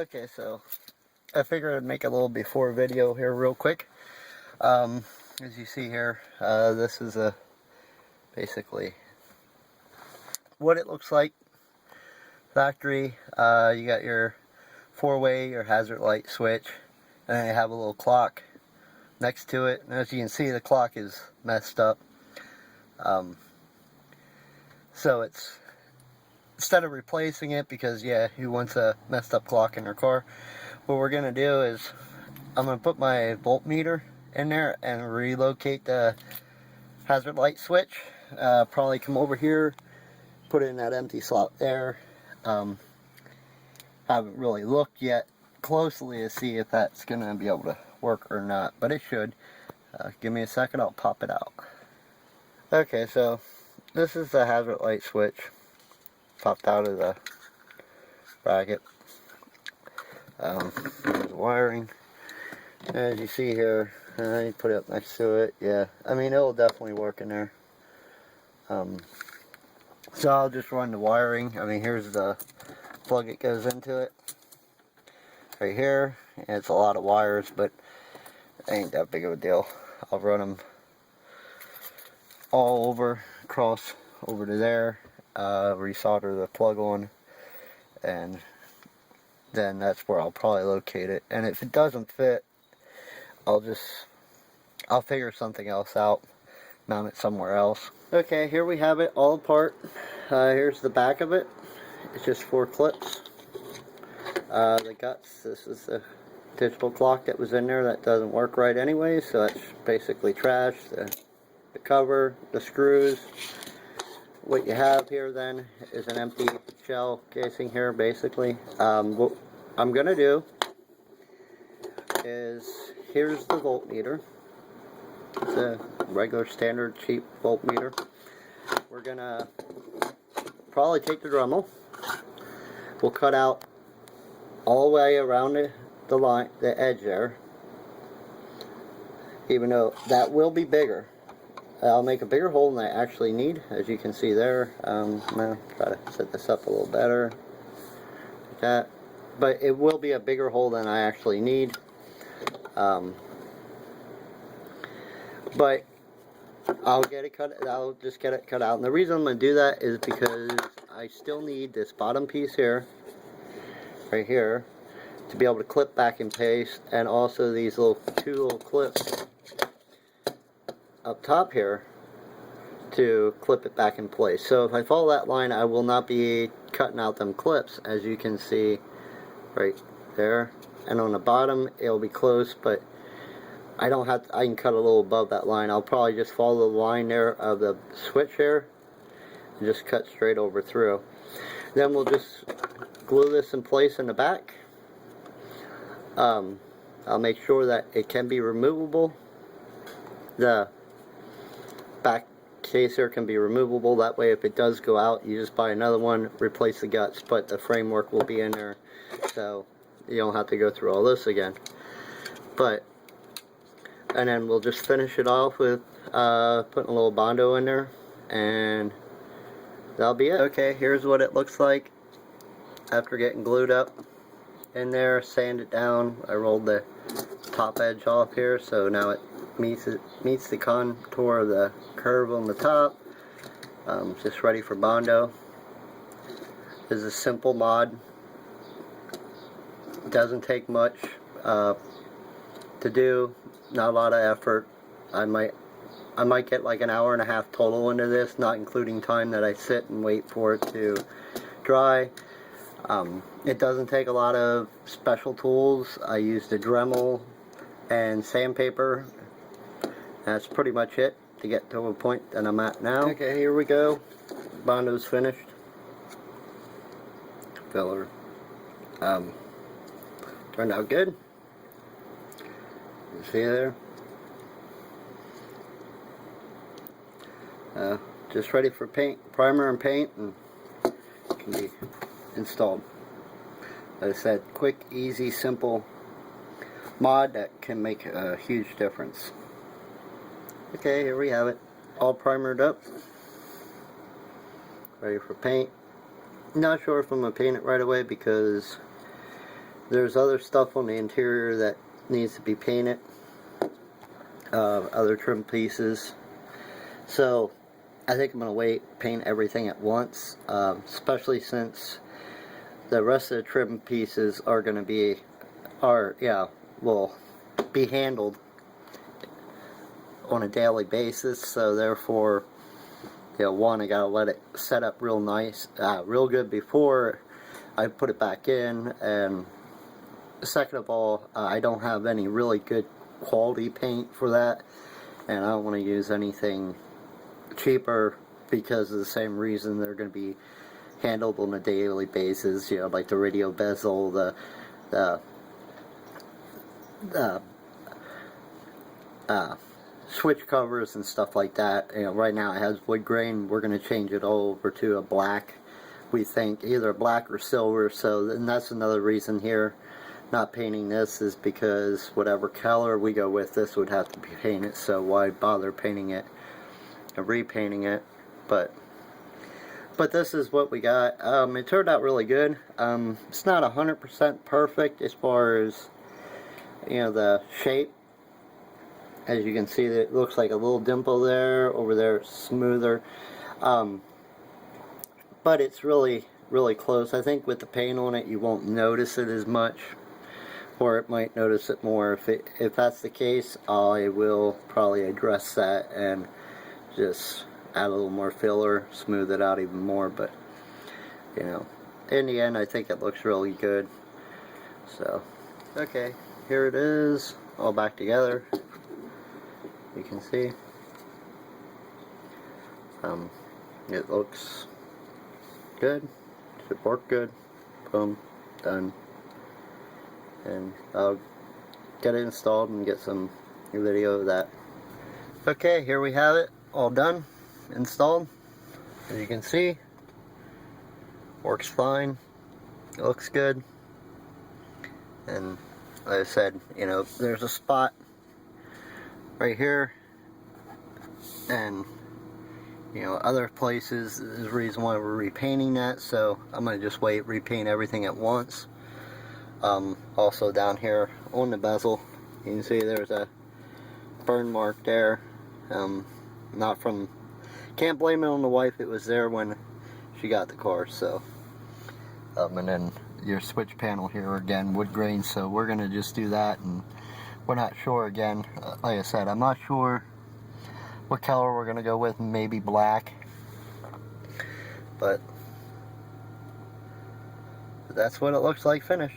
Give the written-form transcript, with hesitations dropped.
Okay, so I figured I'd make a little before video here real quick. As you see here, this is basically what it looks like. Factory, you got your four-way, your hazard light switch, and then you have a little clock next to it. And as you can see, the clock is messed up. So it's, instead of replacing it, because yeah, who wants a messed up clock in their car, what we're going to do is I'm going to put my voltmeter in there and relocate the hazard light switch. Probably come over here, put it in that empty slot there. Haven't really looked yet closely to see if that's going to be able to work or not, but it should. Give me a second, I'll pop it out. Okay, so this is the hazard light switch. Popped out of the bracket. There's the wiring. As you see here, you put it up next to it. Yeah, I mean, it'll definitely work in there. So I'll just run the wiring. I mean, here's the plug it goes into it. Right here. And it's a lot of wires, but it ain't that big of a deal. I'll run them all over, across over to there, resolder the plug on, and then that's where I'll probably locate it. And if it doesn't fit, I'll figure something else out, mount it somewhere else. Okay, here we have it all apart. Here's the back of it. It's just 4 clips. The guts, this is the digital clock that was in there that doesn't work right anyway, so that's basically trash. The cover, the screws. What you have here then is an empty shell casing here, basically. What I'm going to do is, here's the voltmeter. It's a regular standard cheap voltmeter. We're going to probably take the Dremel. We'll cut out all the way around the line, the edge there. Even though that will be bigger. I'll make a bigger hole than I actually need, as you can see there. I'm going to try to set this up a little better. Like that. But it will be a bigger hole than I actually need. But I'll just get it cut out. And the reason I'm going to do that is because I still need this bottom piece here, right here, to be able to clip back in place, and also these two little clips up top here to clip it back in place. So if I follow that line, I will not be cutting out them clips, as you can see right there. And on the bottom, it'll be close, but I don't have to, I can cut a little above that line. I'll probably just follow the line there of the switch here and just cut straight over through. Then we'll just glue this in place in the back. I'll make sure that it can be removable. The back case here can be removable. That way, if it does go out, you just buy another one, replace the guts, but the framework will be in there, so you don't have to go through all this again. And then we'll just finish it off with putting a little Bondo in there, and that'll be it. Okay, here's what it looks like after getting glued up in there, sand it down. I rolled the top edge off here, so now it meets the contour of the curve on the top. Just ready for Bondo. This is a simple mod. It doesn't take much to do. Not a lot of effort. I might get like an hour and a half total into this, not including time that I sit and wait for it to dry. It doesn't take a lot of special tools. I used a Dremel and sandpaper. That's pretty much it to get to a point that I'm at now. Okay, here we go. Bondo's finished. Filler. Turned out good. You see there? Just ready for paint, primer and paint, and it can be installed. Like I said, quick, easy, simple mod that can make a huge difference. Okay, here we have it, all primered up, ready for paint. Not sure if I'm going to paint it right away because There's other stuff on the interior that needs to be painted, other trim pieces. So I think I'm going to wait, paint everything at once, especially since the rest of the trim pieces are going to be, will be handled on a daily basis. So therefore, you know, one, I got to let it set up real nice, real good before I put it back in, and second of all, I don't have any really good quality paint for that, and I don't want to use anything cheaper because of the same reason. They're going to be handled on a daily basis, you know, like the radio bezel, the switch covers and stuff like that. You know, right now it has wood grain. We're going to change it all over to a black, we think, either black or silver. So and that's another reason here not painting this, is because whatever color we go with, this would have to be painted, so why bother painting it and repainting it. But this is what we got. It turned out really good. It's not 100% perfect as far as, you know, the shape. As you can see, it looks like a little dimple there. Over there it's smoother, but it's really close. I think with the paint on it you won't notice it as much, or it might notice it more. If that's the case, I will probably address that and just add a little more filler, smooth it out even more. But you know, in the end I think it looks really good. So okay, here it is all back together. You can see it looks good, should work good. Boom, done. And I'll get it installed and get some video of that. Okay, here we have it, all done, installed. As you can see, works fine, it looks good. And like I said, you know, there's a spot right here, and you know, other places is the reason why we're repainting that. So I'm gonna just wait, repaint everything at once. Also down here on the bezel, you can see there's a burn mark there. Not from, can't blame it on the wife, it was there when she got the car. So and then your switch panel here, again, wood grain, so we're gonna just do that. And we're not sure, again, like I said, I'm not sure what color we're gonna go with, maybe black, but that's what it looks like finished.